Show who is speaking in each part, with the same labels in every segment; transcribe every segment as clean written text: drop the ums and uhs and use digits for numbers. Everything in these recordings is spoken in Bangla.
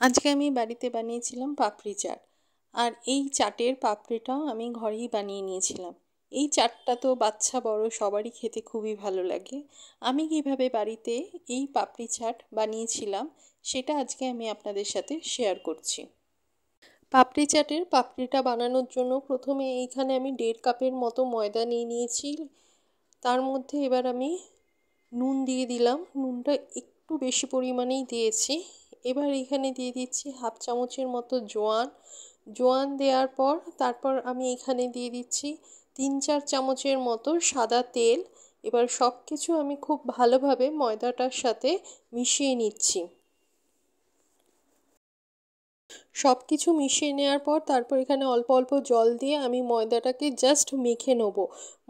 Speaker 1: আজকে আমি বাড়িতে বানিয়েছিলাম পাপড়ি চাট। আর এই চাটের পাপড়িটাও আমি ঘরেই বানিয়ে নিয়েছিলাম। এই চাটটা তো বাচ্চা বড় সবারই খেতে খুবই ভালো লাগে। আমি কিভাবে বাড়িতে এই পাপড়ি চাট বানিয়েছিলাম সেটা আজকে আমি আপনাদের সাথে শেয়ার করছি। পাপড়ি চাটের পাপড়িটা বানানোর জন্য প্রথমে এইখানে আমি 1.5 কাপের মতো ময়দা নিয়ে নিয়েছি। তার মধ্যে এবার আমি নুন দিয়ে দিলাম, নুনটা একটু বেশি পরিমাণেই দিয়েছি। এবার এখানে দিয়ে দিচ্ছি হাফ চামচের মতো জোয়ান। জোয়ান দেওয়ার পর তারপর আমি এখানে দিয়ে দিচ্ছি 3-4 চামচের মতো সাদা তেল। এবার সব কিছু আমি খুব ভালোভাবে ময়দাটার সাথে মিশিয়ে নিচ্ছি। সব কিছু মিশিয়ে নেওয়ার পর তারপর এখানে অল্প অল্প জল দিয়ে আমি ময়দাটাকে জাস্ট মেখে নেব।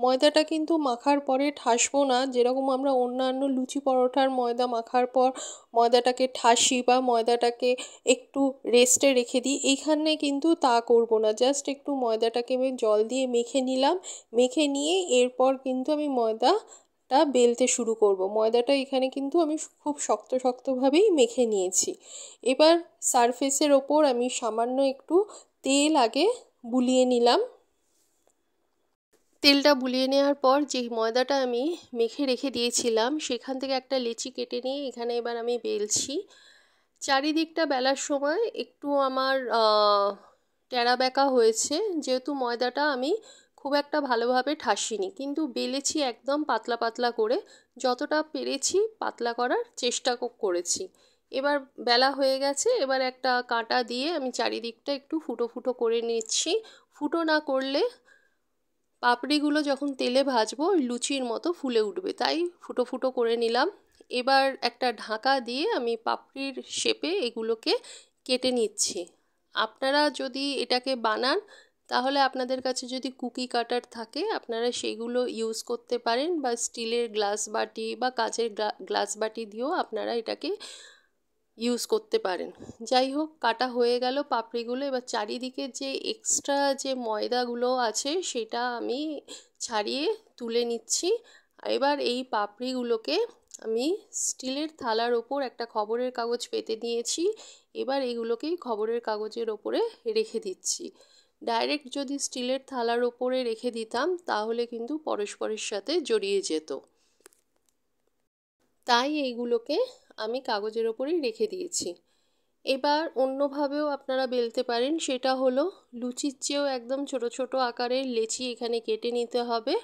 Speaker 1: ময়দাটা কিন্তু মাখার পরে ঠাসবো না, যেরকম আমরা অন্যান্য লুচি পরোটার ময়দা মাখার পর ময়দাটাকে ঠাসি বা ময়দাটাকে একটু রেস্টে রেখে দিই, এইখানে কিন্তু তা করব না। জাস্ট একটু ময়দাটাকে আমি জল দিয়ে মেখে নিলাম। মেখে নিয়ে এরপর কিন্তু আমি ময়দাটা বেলতে শুরু করব। ময়দাটা এখানে কিন্তু আমি খুব শক্ত শক্তভাবেই মেখে নিয়েছি। এবার সারফেসের ওপর আমি সামান্য একটু তেল আগে বুলিয়ে নিলাম। তেলটা বুলিয়ে নেওয়ার পর যে ময়দাটা আমি মেখে রেখে দিয়েছিলাম সেখান থেকে একটা লেচি কেটে নিয়ে এখানে এবার আমি বেলছি। চারিদিকটা বেলার সময় একটু আমার টেরা বেঁকা হয়েছে, যেহেতু ময়দাটা আমি খুব একটা ভালোভাবে ঠাসিনি, কিন্তু বেলেছি একদম পাতলা পাতলা করে, যতটা পেরেছি পাতলা করার চেষ্টা করেছি। এবার বেলা হয়ে গেছে, এবার একটা কাঁটা দিয়ে আমি চারিদিকটা একটু ফুটো ফুটো করে নিচ্ছি। ফুটো না করলে পাপড়িগুলো যখন তেলে ভাজবো ওই লুচির মতো ফুলে উঠবে, তাই ফুটো ফুটো করে নিলাম। এবার একটা ঢাকা দিয়ে আমি পাপড়ির শেপে এগুলোকে কেটে নিচ্ছি। আপনারা যদি এটাকে বানান তাহলে আপনাদের কাছে যদি কুকি কাটার থাকে আপনারা সেগুলো ইউজ করতে পারেন, বা স্টিলের গ্লাস বাটি বা কাচের গ্লাস বাটি দিয়েও আপনারা এটাকে ইউজ করতে পারেন। যাই হোক, কাটা হয়ে গেল পাপড়িগুলো। এবার চারিদিকে যে এক্সট্রা যে ময়দাগুলো আছে সেটা আমি ছাড়িয়ে তুলে নিচ্ছি। এবার এই পাপড়িগুলোকে আমি স্টিলের থালার ওপর একটা খবরের কাগজ পেতে নিয়েছি। এবার এগুলোকেই খবরের কাগজের ওপরে রেখে দিচ্ছি। ডাইরেক্ট যদি স্টিলের থালার ওপরে রেখে দিতাম তাহলে কিন্তু পরস্পরের সাথে জড়িয়ে যেত, তাই এইগুলোকে আমি কাগজের ওপরেই রেখে দিয়েছি। এবার অন্যভাবেও আপনারা বেলতে পারেন, সেটা হলো লুচির চেয়েও একদম ছোট ছোট আকারের লেচি এখানে কেটে নিতে হবে।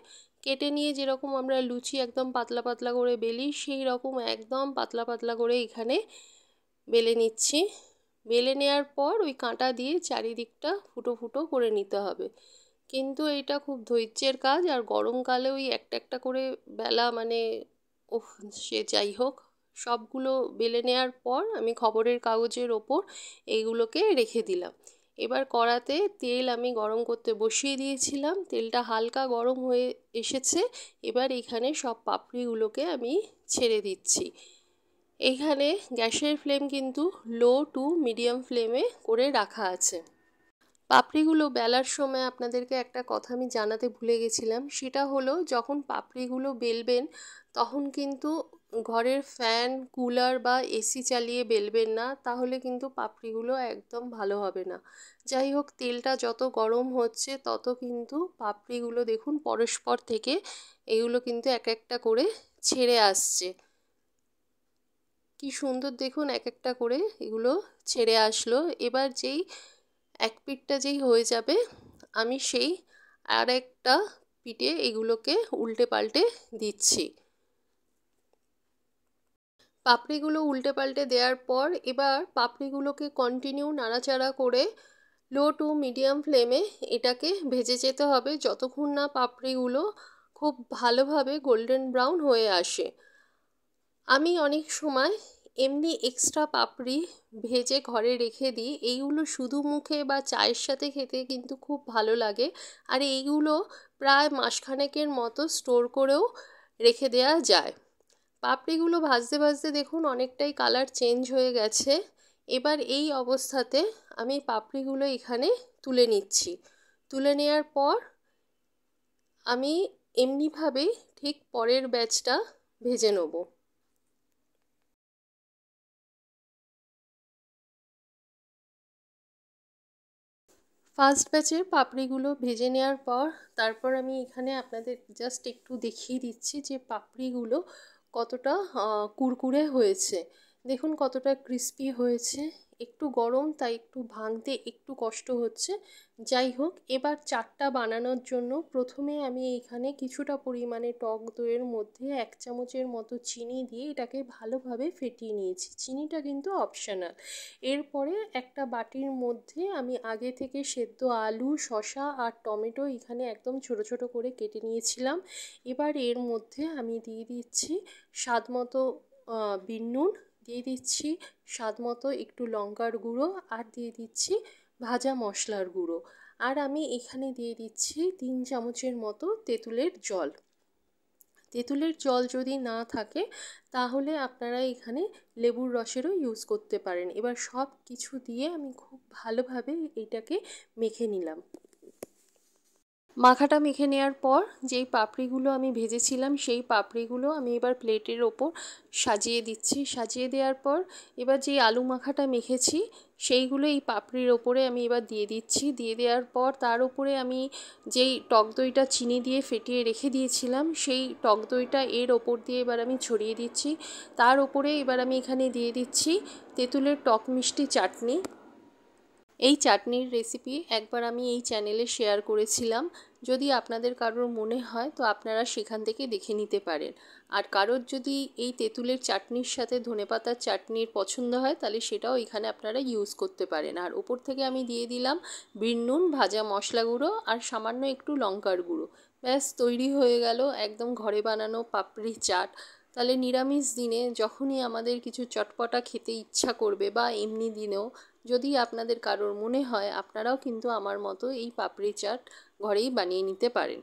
Speaker 1: কেটে নিয়ে যেরকম আমরা লুচি একদম পাতলা পাতলা করে বেলি সেই রকম একদম পাতলা পাতলা করে এখানে বেলে নিচ্ছি। বেলে নেওয়ার পর ওই কাঁটা দিয়ে চারিদিকটা ফুটো ফুটো করে নিতে হবে। কিন্তু এটা খুব ধৈর্যের কাজ, আর গরমকালে ওই একটা একটা করে বেলা মানে ওহ, সে যাই হোক, সবগুলো বেলে নেওয়ার পর আমি খবরের কাগজের ওপর এইগুলোকে রেখে দিলাম। এবার কড়াতে তেল আমি গরম করতে বসিয়ে দিয়েছিলাম, তেলটা হালকা গরম হয়ে এসেছে। এবার এখানে সব পাপড়িগুলোকে আমি ছেড়ে দিচ্ছি। এইখানে গ্যাসের ফ্লেম কিন্তু লো টু মিডিয়াম ফ্লেমে করে রাখা আছে। পাপড়িগুলো বেলার সময় আপনাদেরকে একটা কথা আমি জানাতে ভুলে গেছিলাম, সেটা হলো যখন পাপড়িগুলো বেলবেন তখন কিন্তু ঘরের ফ্যান কুলার বা এসি চালিয়ে বেলবেন না, তাহলে কিন্তু পাপড়িগুলো একদম ভালো হবে না। যাই হোক, তেলটা যত গরম হচ্ছে তত কিন্তু পাপড়িগুলো দেখুন পরস্পর থেকে এগুলো কিন্তু এক একটা করে ছেড়ে আসছে। কি সুন্দর দেখুন, এক একটা করে এগুলো ছেড়ে আসলো। এবার যেই এক পিঠটা যেই হয়ে যাবে আমি সেই আর একটা পিঠে এগুলোকে উল্টে পাল্টে দিচ্ছি। পাপড়িগুলো উল্টে পাল্টে দেওয়ার পর এবার পাপড়িগুলোকে কন্টিনিউ নাড়াচাড়া করে লো টু মিডিয়াম ফ্লেমে এটাকে ভেজে যেতে হবে যতক্ষণ না পাপড়িগুলো খুব ভালোভাবে গোল্ডেন ব্রাউন হয়ে আসে। আমি অনেক সময় এমনি এক্সট্রা পাপড়ি ভেজে ঘরে রেখে দিই, এইগুলো শুধু মুখে বা চায়ের সাথে খেতে কিন্তু খুব ভালো লাগে। আর এইগুলো প্রায় মাসখানেকের মতো স্টোর করেও রেখে দেওয়া যায়। পাপড়িগুলো ভাজতে ভাজতে দেখুন অনেকটাই কালার চেঞ্জ হয়ে গেছে। এবার এই অবস্থাতে আমি পাপড়িগুলো এখানে তুলে নিচ্ছি। তুলে নেওয়ার পর আমি এমনিভাবেই ঠিক পরের ব্যাচটা ভেজে নেব। ফার্স্ট ব্যাচের পাপড়িগুলো ভেজে নেওয়ার পর তারপর আমি এখানে আপনাদের জাস্ট একটু দেখিয়ে দিচ্ছি যে পাপড়িগুলো কতটা কুরকুরে হয়েছে। দেখুন কতটা ক্রিস্পি হয়েছে। একটু গরম তাই একটু ভাঙতে একটু কষ্ট হচ্ছে। যাই হোক, এবার চাটটা বানানোর জন্য প্রথমে আমি এখানে কিছুটা পরিমাণে টক দইয়ের মধ্যে 1 চামচের মতো চিনি দিয়ে এটাকে ভালোভাবে ফেটিয়ে নিয়েছি। চিনিটা কিন্তু অপশনাল। এরপরে একটা বাটির মধ্যে আমি আগে থেকে সেদ্ধ আলু, শসা আর টমেটো এখানে একদম ছোট ছোট করে কেটে নিয়েছিলাম। এবার এর মধ্যে আমি দিয়ে দিচ্ছি স্বাদ মতো বিট নুন, দিয়ে দিচ্ছি স্বাদ মতো একটু লঙ্কার গুঁড়ো, আর দিয়ে দিচ্ছি ভাজা মশলার গুঁড়ো, আর আমি এখানে দিয়ে দিচ্ছি 3 চামচের মতো তেঁতুলের জল। তেঁতুলের জল যদি না থাকে তাহলে আপনারা এখানে লেবুর রসেরও ইউজ করতে পারেন। এবার সব কিছু দিয়ে আমি খুব ভালোভাবে এটাকে মেখে নিলাম। মাখাটা মেখে নেওয়ার পর যেই পাপড়িগুলো আমি ভেজেছিলাম সেই পাপড়িগুলো আমি এবার প্লেটের ওপর সাজিয়ে দিচ্ছি। সাজিয়ে দেওয়ার পর এবার যেই আলু মাখাটা মেখেছি সেইগুলো এই পাপড়ির ওপরে আমি এবার দিয়ে দিচ্ছি। দিয়ে দেওয়ার পর তার উপরে আমি যেই টক দইটা চিনি দিয়ে ফেটিয়ে রেখে দিয়েছিলাম সেই টক দইটা এর ওপর দিয়ে এবার আমি ছড়িয়ে দিচ্ছি। তার ওপরে এবার আমি এখানে দিয়ে দিচ্ছি তেঁতুলের টক মিষ্টি চাটনি। এই চাটনির রেসিপি একবার আমি এই চ্যানেলে শেয়ার করেছিলাম। যদি আপনাদের কারোর মনে হয় তো আপনারা সেখান থেকে দেখে নিতে পারেন। আর কারোর যদি এই তেঁতুলের চাটনির সাথে ধনেপাতার চাটনির পছন্দ হয় তাহলে সেটাও এখানে আপনারা ইউজ করতে পারেন। আর ওপর থেকে আমি দিয়ে দিলাম বিট নুন, ভাজা মশলা গুঁড়ো আর সামান্য একটু লঙ্কার গুঁড়ো। ব্যাস তৈরি হয়ে গেল একদম ঘরে বানানো পাপড়ি চাট। তাহলে নিরামিষ দিনে যখনই আমাদের কিছু চটপটা খেতে ইচ্ছা করবে বা এমনি দিনেও যদি আপনাদের কারোর মনে হয় আপনারাও কিন্তু আমার মতো এই পাপড়ি চাট ঘরেই বানিয়ে নিতে পারেন।